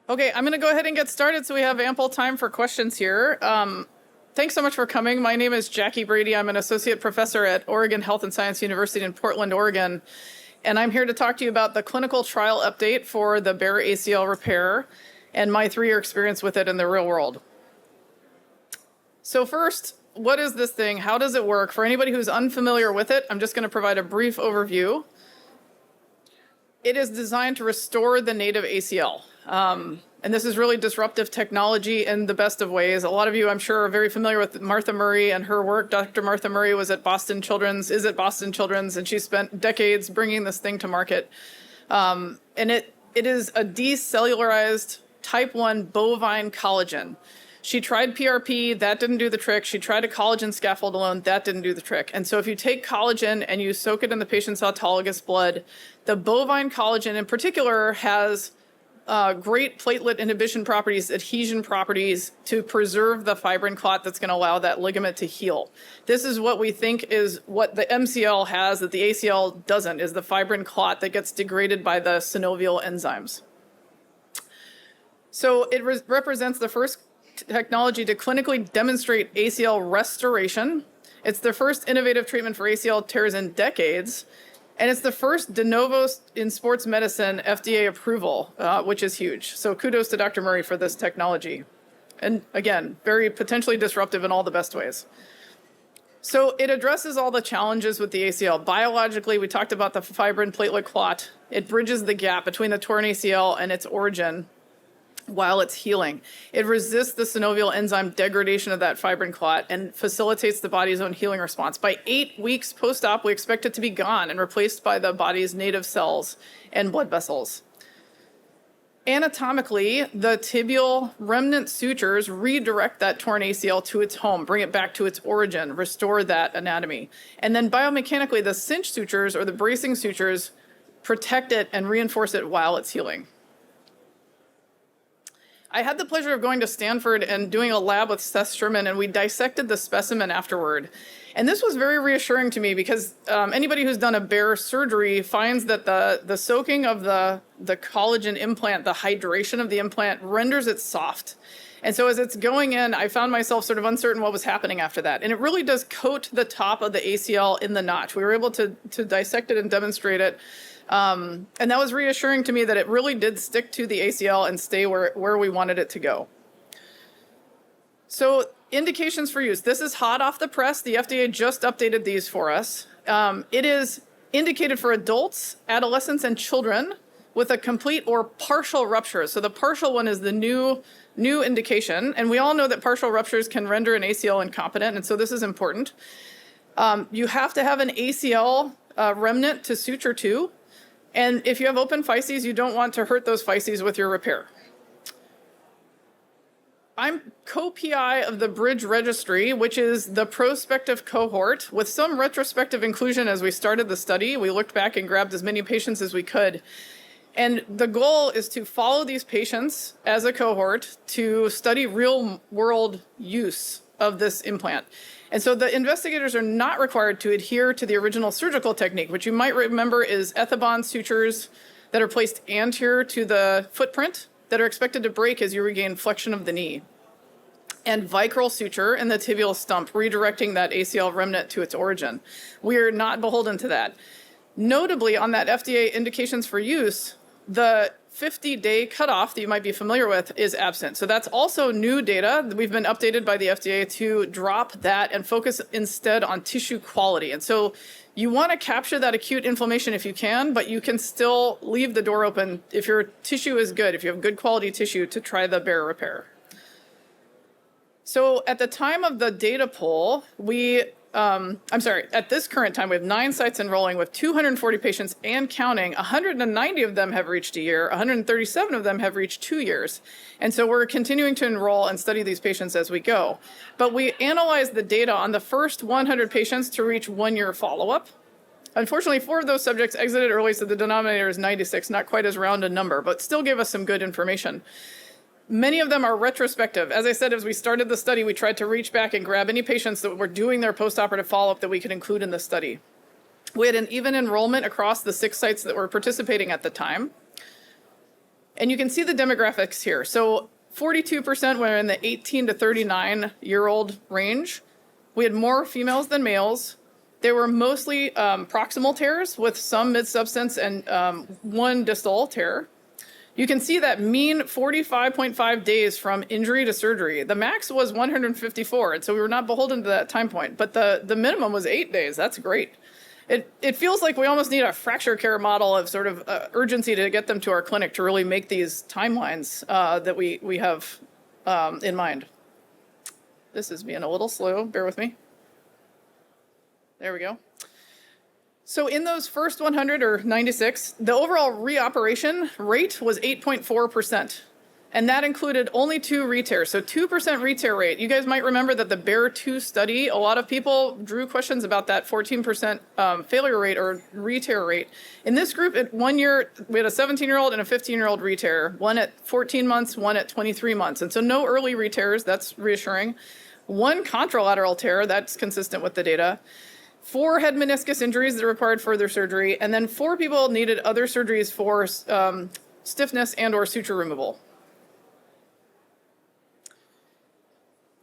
Okay, I'm going to go ahead and get started so we have ample time for questions here. Thanks so much for coming. My name is Jackie Brady. I'm an associate professor at Oregon Health and Science University in Portland, Oregon. And I'm here to talk to you about the clinical trial update for the BEAR ACL repair and my 3-year experience with it in the real world. So first, what is this thing? How does it work? For anybody who's unfamiliar with it, I'm just going to provide a brief overview. It is designed to restore the native ACL. And this is really disruptive technology in the best of ways. A lot of you, I'm sure, are very familiar with Martha Murray and her work. Dr. Martha Murray was at Boston Children's, and she spent decades bringing this thing to market. And it is a decellularized type 1 bovine collagen. She tried PRP, that didn't do the trick. She tried a collagen scaffold alone, that didn't do the trick. And so if you take collagen and you soak it in the patient's autologous blood, the bovine collagen in particular has great platelet inhibition properties, adhesion properties to preserve the fibrin clot that's going to allow that ligament to heal. This is what we think is what the MCL has that the ACL doesn't, is the fibrin clot that gets degraded by the synovial enzymes. So it represents the first technology to clinically demonstrate ACL restoration. It's the first innovative treatment for ACL tears in decades. And it's the first de novo in sports medicine FDA approval, which is huge. So kudos to Dr. Murray for this technology. And again, very potentially disruptive in all the best ways. So it addresses all the challenges with the ACL. Biologically, we talked about the fibrin platelet clot. It bridges the gap between the torn ACL and its origin while it's healing. It resists the synovial enzyme degradation of that fibrin clot and facilitates the body's own healing response. By 8 weeks post-op, we expect it to be gone and replaced by the body's native cells and blood vessels. Anatomically, the tibial remnant sutures redirect that torn ACL to its home, bring it back to its origin, restore that anatomy. And then biomechanically, the cinch sutures or the bracing sutures protect it and reinforce it while it's healing. I had the pleasure of going to Stanford and doing a lab with Seth Sherman, and we dissected the specimen afterward. And this was very reassuring to me because anybody who's done a BEAR surgery finds that the soaking of the collagen implant, the hydration of the implant, renders it soft. And so as it's going in, I found myself sort of uncertain what was happening after that. And it really does coat the top of the ACL in the notch. We were able to dissect it and demonstrate it. And that was reassuring to me that it really did stick to the ACL and stay where we wanted it to go. So indications for use. This is hot off the press. The FDA just updated these for us. It is indicated for adults, adolescents, and children with a complete or partial rupture. So the partial one is the new indication. And we all know that partial ruptures can render an ACL incompetent. And so this is important. You have to have an ACL remnant to suture to. And if you have open physes, you don't want to hurt those physes with your repair. I'm co-PI of the Bridge Registry, which is the prospective cohort with some retrospective inclusion as we started the study. We looked back and grabbed as many patients as we could. And the goal is to follow these patients as a cohort to study real-world use of this implant. And so the investigators are not required to adhere to the original surgical technique, which you might remember is Ethibond sutures that are placed anterior to the footprint that are expected to break as you regain flexion of the knee. And Vicryl suture in the tibial stump, redirecting that ACL remnant to its origin. We are not beholden to that. Notably, on that FDA indications for use, the 50-day cutoff that you might be familiar with is absent. So that's also new data. We've been updated by the FDA to drop that and focus instead on tissue quality. And so you want to capture that acute inflammation if you can, but you can still leave the door open if your tissue is good, if you have good quality tissue, to try the BEAR repair. So at the time of the data poll, at this current time, we have 9 sites enrolling with 240 patients and counting. 190 of them have reached a year. 137 of them have reached 2 years. And so we're continuing to enroll and study these patients as we go. But we analyzed the data on the first 100 patients to reach 1-year follow-up. Unfortunately, 4 of those subjects exited early, so the denominator is 96, not quite as round a number, but still gave us some good information. Many of them are retrospective. As I said, as we started the study, we tried to reach back and grab any patients that were doing their postoperative follow-up that we could include in the study. We had an even enrollment across the 6 sites that were participating at the time. And you can see the demographics here. So 42% were in the 18 to 39-year-old range. We had more females than males. They were mostly proximal tears with some mid-substance and one distal tear. You can see that mean 45.5 days from injury to surgery. The max was 154, and so we were not beholden to that time point, but the minimum was 8 days. That's great. It feels like we almost need a fracture care model of sort of urgency to get them to our clinic to really make these timelines that we have in mind. This is being a little slow. Bear with me. There we go. So in those first 100 or 96, the overall reoperation rate was 8.4%. And that included only 2 re-tears, so 2% re-tear rate. You guys might remember that the BEAR 2 study, a lot of people drew questions about that 14% failure rate or re-tear rate. In this group, at 1 year, we had a 17-year-old and a 15-year-old re-tear, one at 14 months, one at 23 months. And so no early re-tears, that's reassuring. 1 contralateral tear, that's consistent with the data. 4 had meniscus injuries that required further surgery, and then 4 people needed other surgeries for stiffness and or suture removal.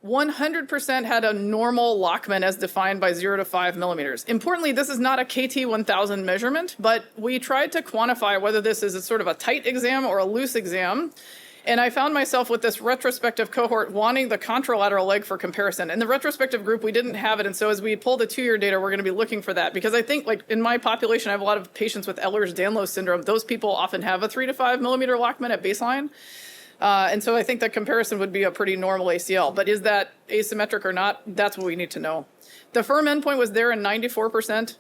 100% had a normal Lockman as defined by 0 to 5 millimeters. Importantly, this is not a KT1000 measurement, but we tried to quantify whether this is a sort of a tight exam or a loose exam. And I found myself with this retrospective cohort wanting the contralateral leg for comparison. In the retrospective group, we didn't have it. And so as we pull the 2-year data, we're going to be looking for that. Because I think, like in my population, I have a lot of patients with Ehlers-Danlos syndrome. Those people often have a 3 to 5 millimeter Lockman at baseline. And so I think that comparison would be a pretty normal ACL. But is that asymmetric or not? That's what we need to know. The firm endpoint was there in 94%.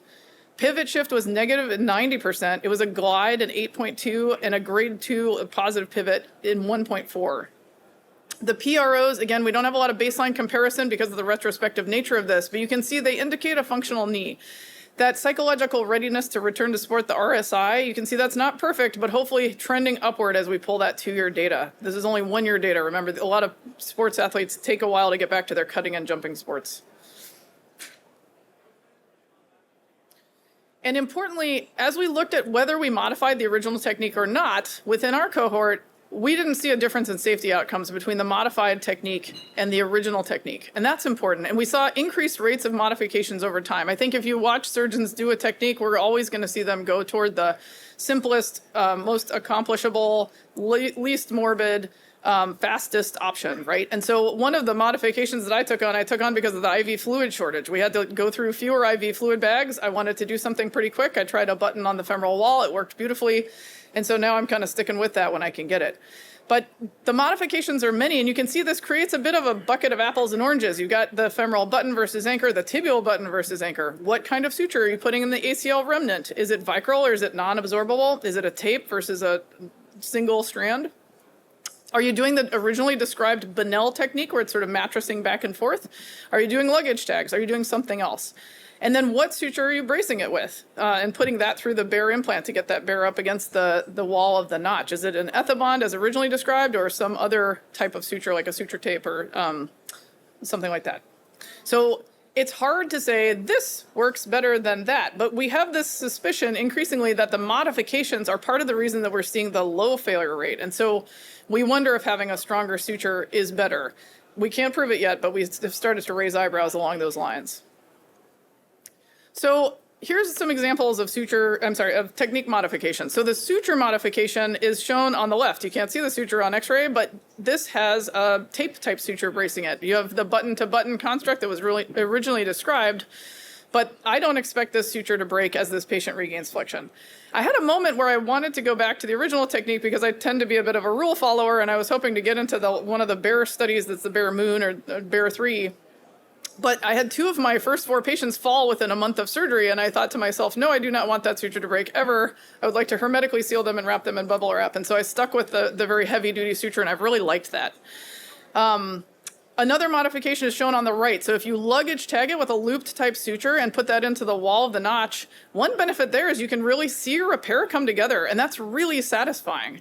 Pivot shift was negative at 90%. It was a glide at 8.2 and a grade 2 positive pivot in 1.4. The PROs, again, we don't have a lot of baseline comparison because of the retrospective nature of this, but you can see they indicate a functional knee. That psychological readiness to return to sport, the RSI, you can see that's not perfect, but hopefully trending upward as we pull that 2-year data. This is only 1-year data. Remember, a lot of sports athletes take a while to get back to their cutting and jumping sports. And importantly, as we looked at whether we modified the original technique or not, within our cohort, we didn't see a difference in safety outcomes between the modified technique and the original technique. And that's important. And we saw increased rates of modifications over time. I think if you watch surgeons do a technique, we're always going to see them go toward the simplest, most accomplishable, least morbid, fastest option, right? And so one of the modifications that I took on because of the IV fluid shortage. We had to go through fewer IV fluid bags. I wanted to do something pretty quick. I tried a button on the femoral wall. It worked beautifully. And so now I'm kind of sticking with that when I can get it. But the modifications are many, and you can see this creates a bit of a bucket of apples and oranges. You've got the femoral button versus anchor, the tibial button versus anchor. What kind of suture are you putting in the ACL remnant? Is it vicryl or is it non-absorbable? Is it a tape versus a single strand? Are you doing the originally described Bunnell technique where it's sort of mattressing back and forth? Are you doing luggage tags? Are you doing something else? And then what suture are you bracing it with and putting that through the BEAR implant to get that BEAR up against the wall of the notch? Is it an ethibond as originally described or some other type of suture like a suture tape or something like that? So it's hard to say this works better than that, but we have this suspicion increasingly that the modifications are part of the reason that we're seeing the low failure rate. And so we wonder if having a stronger suture is better. We can't prove it yet, but we've started to raise eyebrows along those lines. So here's some examples of of technique modification. So the suture modification is shown on the left. You can't see the suture on x-ray, but this has a tape type suture bracing it. You have the button to button construct that was really originally described, but I don't expect this suture to break as this patient regains flexion. I had a moment where I wanted to go back to the original technique because I tend to be a bit of a rule follower, and I was hoping to get into one of the BEAR studies that's the BEAR Moon or BEAR 3. But I had 2 of my first 4 patients fall within a month of surgery, and I thought to myself, no, I do not want that suture to break ever. I would like to hermetically seal them and wrap them in bubble wrap. And so I stuck with the very heavy-duty suture, and I've really liked that. Another modification is shown on the right. So if you luggage tag it with a looped type suture and put that into the wall of the notch, one benefit there is you can really see your repair come together, and that's really satisfying.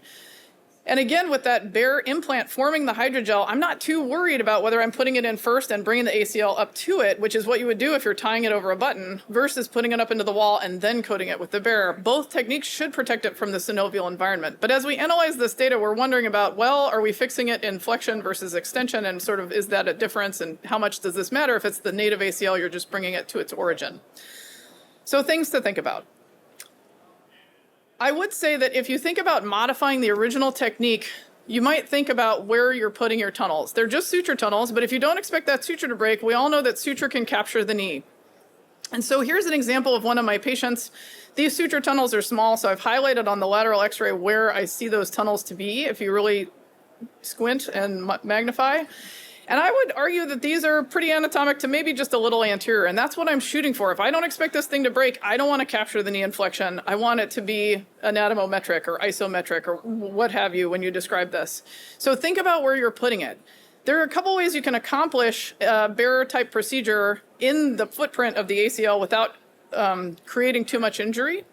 And again, with that BEAR implant forming the hydrogel, I'm not too worried about whether I'm putting it in first and bringing the ACL up to it, which is what you would do if you're tying it over a button, versus putting it up into the wall and then coating it with the BEAR. Both techniques should protect it from the synovial environment. But as we analyze this data, we're wondering about, well, are we fixing it in flexion versus extension, and sort of is that a difference, and how much does this matter if it's the native ACL, you're just bringing it to its origin? So things to think about. I would say that if you think about modifying the original technique, you might think about where you're putting your tunnels. They're just suture tunnels, but if you don't expect that suture to break, we all know that suture can capture the knee. And so here's an example of one of my patients. These suture tunnels are small, so I've highlighted on the lateral x-ray where I see those tunnels to be, if you really squint and magnify. And I would argue that these are pretty anatomic to maybe just a little anterior, and that's what I'm shooting for. If I don't expect this thing to break, I don't want to capture the knee inflection. I want it to be anatomometric or isometric or what have you when you describe this. So think about where you're putting it. There are a couple ways you can accomplish a BEAR-type procedure in the footprint of the ACL without creating too much injury.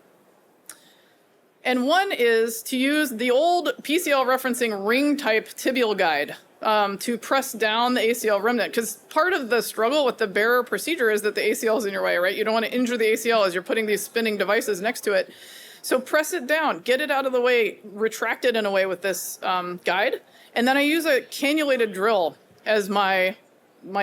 And one is to use the old PCL referencing ring-type tibial guide to press down the ACL remnant. Because part of the struggle with the BEAR procedure is that the ACL is in your way, right? You don't want to injure the ACL as you're putting these spinning devices next to it. So press it down, get it out of the way, retract it in a way with this guide. And then I use a cannulated drill as my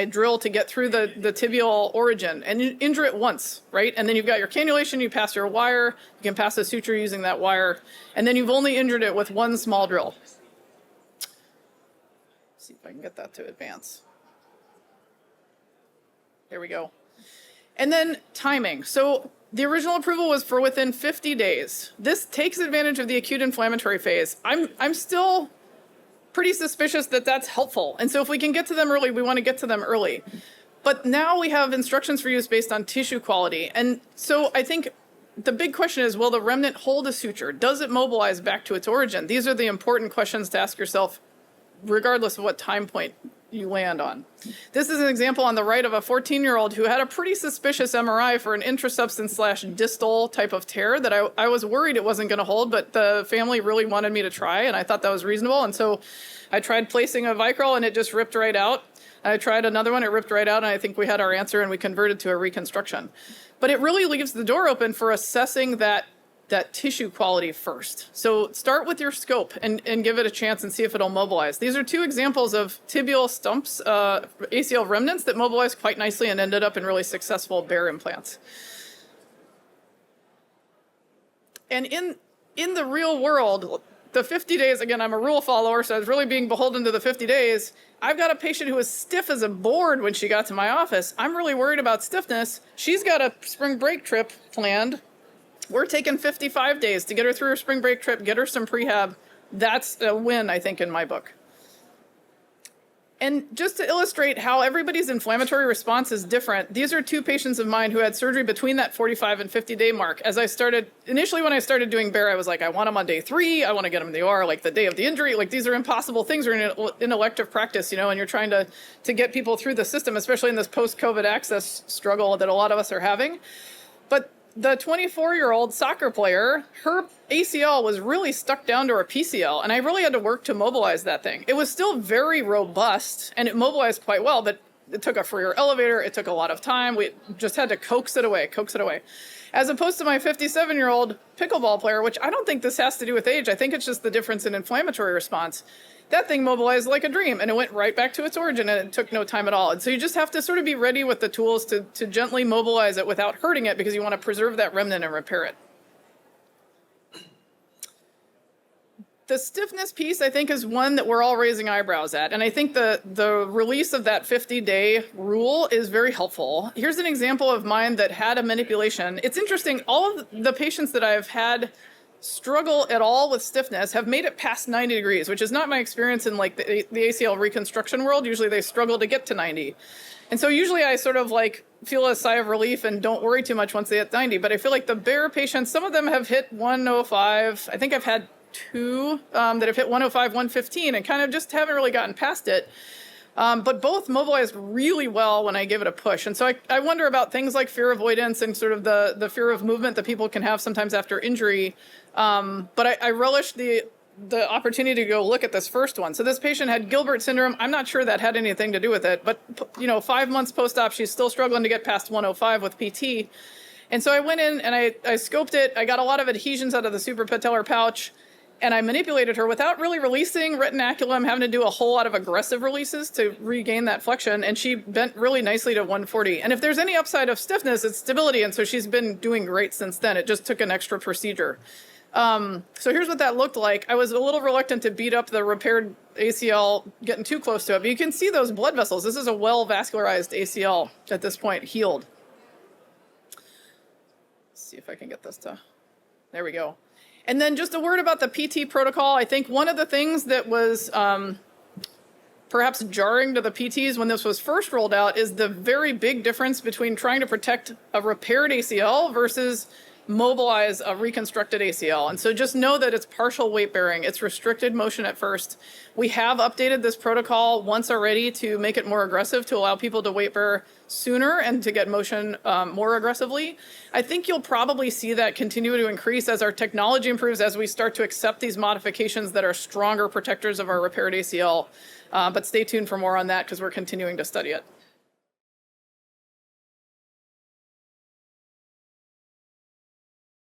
drill to get through the tibial origin and injure it once, right? And then you've got your cannulation, you pass your wire, you can pass a suture using that wire, and then you've only injured it with one small drill. See if I can get that to advance. There we go. And then timing. So the original approval was for within 50 days. This takes advantage of the acute inflammatory phase. I'm still pretty suspicious that that's helpful. And so if we can get to them early, we want to get to them early. But now we have instructions for use based on tissue quality. And so I think the big question is, will the remnant hold a suture? Does it mobilize back to its origin? These are the important questions to ask yourself, regardless of what time point you land on. This is an example on the right of a 14-year-old who had a pretty suspicious MRI for an intrasubstance/distal type of tear that I was worried it wasn't going to hold, but the family really wanted me to try, and I thought that was reasonable. And so I tried placing a Vicryl, and it just ripped right out. I tried another one, it ripped right out, and I think we had our answer, and we converted to a reconstruction. But it really leaves the door open for assessing that tissue quality first. So start with your scope and give it a chance and see if it'll mobilize. These are two examples of tibial stumps, ACL remnants that mobilized quite nicely and ended up in really successful BEAR implants. And in the real world, the 50 days, again, I'm a rule follower, so I was really being beholden to the 50 days. I've got a patient who was stiff as a board when she got to my office. I'm really worried about stiffness. She's got a spring break trip planned. We're taking 55 days to get her through her spring break trip, get her some prehab. That's a win, I think, in my book. And just to illustrate how everybody's inflammatory response is different, these are two patients of mine who had surgery between that 45 and 50-day mark. Initially when I started doing BEAR, I was like, I want them on day 3. I want to get them in the OR like the day of the injury. Like, these are impossible things in elective practice, and you're trying to get people through the system, especially in this post-COVID access struggle that a lot of us are having. But the 24-year-old soccer player, her ACL was really stuck down to her PCL, and I really had to work to mobilize that thing. It was still very robust, and it mobilized quite well, but it took a freer elevator, it took a lot of time, we just had to coax it away. As opposed to my 57-year-old pickleball player, which I don't think this has to do with age, I think it's just the difference in inflammatory response. That thing mobilized like a dream, and it went right back to its origin, and it took no time at all. And so you just have to sort of be ready with the tools to gently mobilize it without hurting it, because you want to preserve that remnant and repair it. The stiffness piece, I think, is one that we're all raising eyebrows at. And I think the release of that 50-day rule is very helpful. Here's an example of mine that had a manipulation. It's interesting, all of the patients that I've had struggle at all with stiffness have made it past 90 degrees, which is not my experience in like the ACL reconstruction world. Usually they struggle to get to 90. And so usually I sort of like feel a sigh of relief and don't worry too much once they hit 90. But I feel like the BEAR patients, some of them have hit 105. I think I've had 2 that have hit 105, 115 and kind of just haven't really gotten past it. But both mobilized really well when I give it a push. And so I wonder about things like fear avoidance and sort of the fear of movement that people can have sometimes after injury. But I relish the the opportunity to go look at this first one. So this patient had Gilbert syndrome. I'm not sure that had anything to do with it, but 5 months post-op, she's still struggling to get past 105 with PT. And so I went in and I scoped it. I got a lot of adhesions out of the suprapatellar pouch, and I manipulated her without really releasing retinaculum, having to do a whole lot of aggressive releases to regain that flexion. And she bent really nicely to 140. And if there's any upside of stiffness, it's stability. And so she's been doing great since then. It just took an extra procedure. So here's what that looked like. I was a little reluctant to beat up the repaired ACL, getting too close to it. But you can see those blood vessels. This is a well-vascularized ACL at this point, healed. Let's see if I can get this to... There we go. And then just a word about the PT protocol. I think one of the things that was perhaps jarring to the PTs when this was first rolled out is the very big difference between trying to protect a repaired ACL versus mobilize a reconstructed ACL. And so just know that it's partial weight bearing. It's restricted motion at first. We have updated this protocol once already to make it more aggressive, to allow people to weight bear sooner and to get motion more aggressively. I think you'll probably see that continue to increase as our technology improves, as we start to accept these modifications that are stronger protectors of our repaired ACL. But stay tuned for more on that because we're continuing to study it.